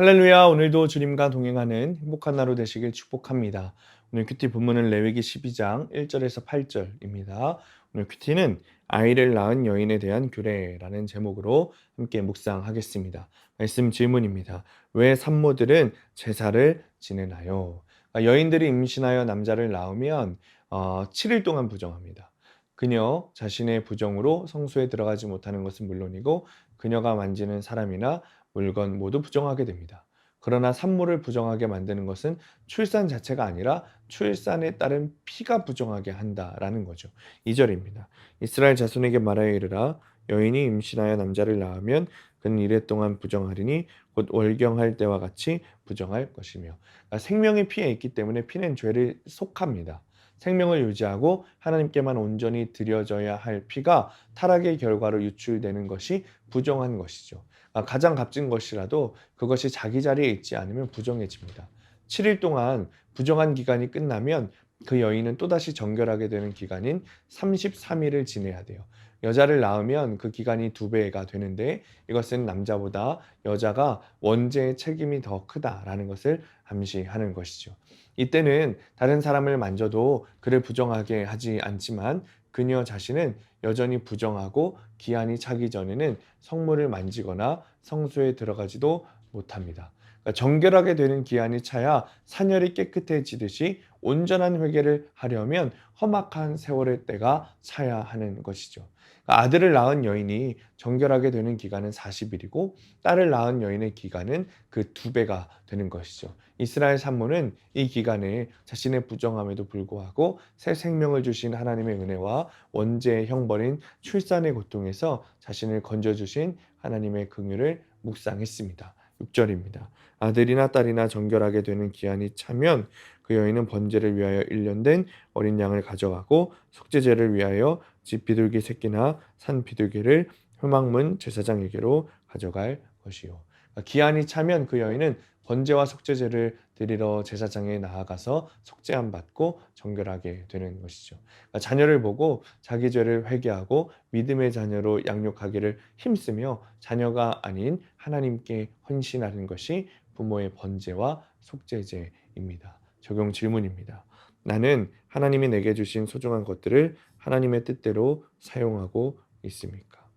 할렐루야, 오늘도 주님과 동행하는 행복한 하루 되시길 축복합니다. 오늘 큐티 본문은 레위기 12장 1절에서 8절입니다. 오늘 큐티는 아이를 낳은 여인에 대한 규례라는 제목으로 함께 묵상하겠습니다. 말씀 질문입니다. 왜 산모들은 제사를 지내나요? 여인들이 임신하여 남자를 낳으면 7일 동안 부정합니다. 그녀 자신의 부정으로 성소에 들어가지 못하는 것은 물론이고 그녀가 만지는 사람이나 물건 모두 부정하게 됩니다. 그러나 산모를 부정하게 만드는 것은 출산 자체가 아니라 출산에 따른 피가 부정하게 한다라는 거죠. 2절입니다. 이스라엘 자손에게 말하여 이르라 여인이 임신하여 남자를 낳으면 그는 이래 동안 부정하리니 곧 월경할 때와 같이 부정할 것이며 생명의 피에 있기 때문에 피는 죄를 속합니다. 생명을 유지하고 하나님께만 온전히 드려져야 할 피가 타락의 결과로 유출되는 것이 부정한 것이죠. 가장 값진 것이라도 그것이 자기 자리에 있지 않으면 부정해집니다. 7일 동안 부정한 기간이 끝나면 그 여인은 또다시 정결하게 되는 기간인 33일을 지내야 돼요. 여자를 낳으면 그 기간이 2배가 되는데 이것은 남자보다 여자가 원죄의 책임이 더 크다라는 것을 암시하는 것이죠. 이때는 다른 사람을 만져도 그를 부정하게 하지 않지만 그녀 자신은 여전히 부정하고 기한이 차기 전에는 성물을 만지거나 성소에 들어가지도 못합니다. 그러니까 정결하게 되는 기한이 차야 산열이 깨끗해지듯이 온전한 회개를 하려면 험악한 세월의 때가 차야 하는 것이죠. 그러니까 아들을 낳은 여인이 정결하게 되는 기간은 40일이고 딸을 낳은 여인의 기간은 그 2배가 되는 것이죠. 이스라엘 산모는 이 기간에 자신의 부정함에도 불구하고 새 생명을 주신 하나님의 은혜와 원죄의 형벌인 출산의 고통에서 자신을 건져주신 하나님의 긍휼을 묵상했습니다. 6절입니다. 아들이나 딸이나 정결하게 되는 기한이 차면 그 여인은 번제를 위하여 1년 된 어린 양을 가져가고 속죄제를 위하여 집 비둘기 새끼나 산 비둘기를 회막문 제사장에게로 가져갈 것이요. 기한이 차면 그 여인은 번제와 속죄제를 드리러 제사장에 나아가서 속죄함 받고 정결하게 되는 것이죠. 자녀를 보고 자기 죄를 회개하고 믿음의 자녀로 양육하기를 힘쓰며 자녀가 아닌 하나님께 헌신하는 것이 부모의 번제와 속죄제입니다. 적용 질문입니다. 나는 하나님이 내게 주신 소중한 것들을 하나님의 뜻대로 사용하고 있습니까?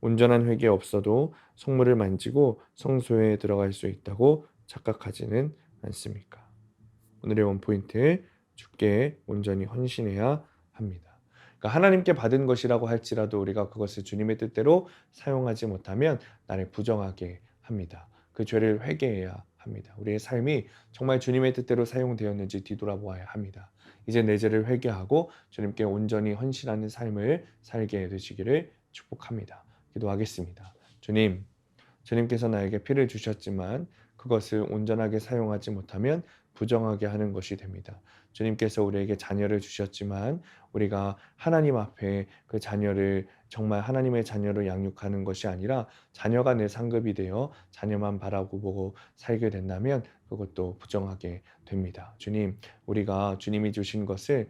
온전한 회개 없어도 성물을 만지고 성소에 들어갈 수 있다고 착각하지는 않습니까? 오늘의 원포인트, 주께 온전히 헌신해야 합니다. 그러니까 하나님께 받은 것이라고 할지라도 우리가 그것을 주님의 뜻대로 사용하지 못하면 나를 부정하게 합니다. 그 죄를 회개해야 합니다. 우리의 삶이 정말 주님의 뜻대로 사용되었는지 뒤돌아보아야 합니다. 이제 내 죄를 회개하고 주님께 온전히 헌신하는 삶을 살게 되시기를 축복합니다. 기도하겠습니다. 주님께서 나에게 피를 주셨지만 그것을 온전하게 사용하지 못하면 부정하게 하는 것이 됩니다. 주님께서 우리에게 자녀를 주셨지만 우리가 하나님 앞에 그 자녀를 정말 하나님의 자녀로 양육하는 것이 아니라 자녀가 내 상급이 되어 자녀만 바라보고 살게 된다면 그것도 부정하게 됩니다. 주님, 우리가 주님이 주신 것을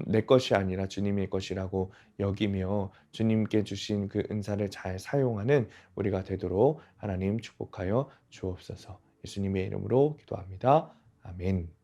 내 것이 아니라 주님의 것이라고 여기며 주님께 주신 그 은사를 잘 사용하는 우리가 되도록 하나님 축복하여 주옵소서. 예수님의 이름으로 기도합니다. 아멘.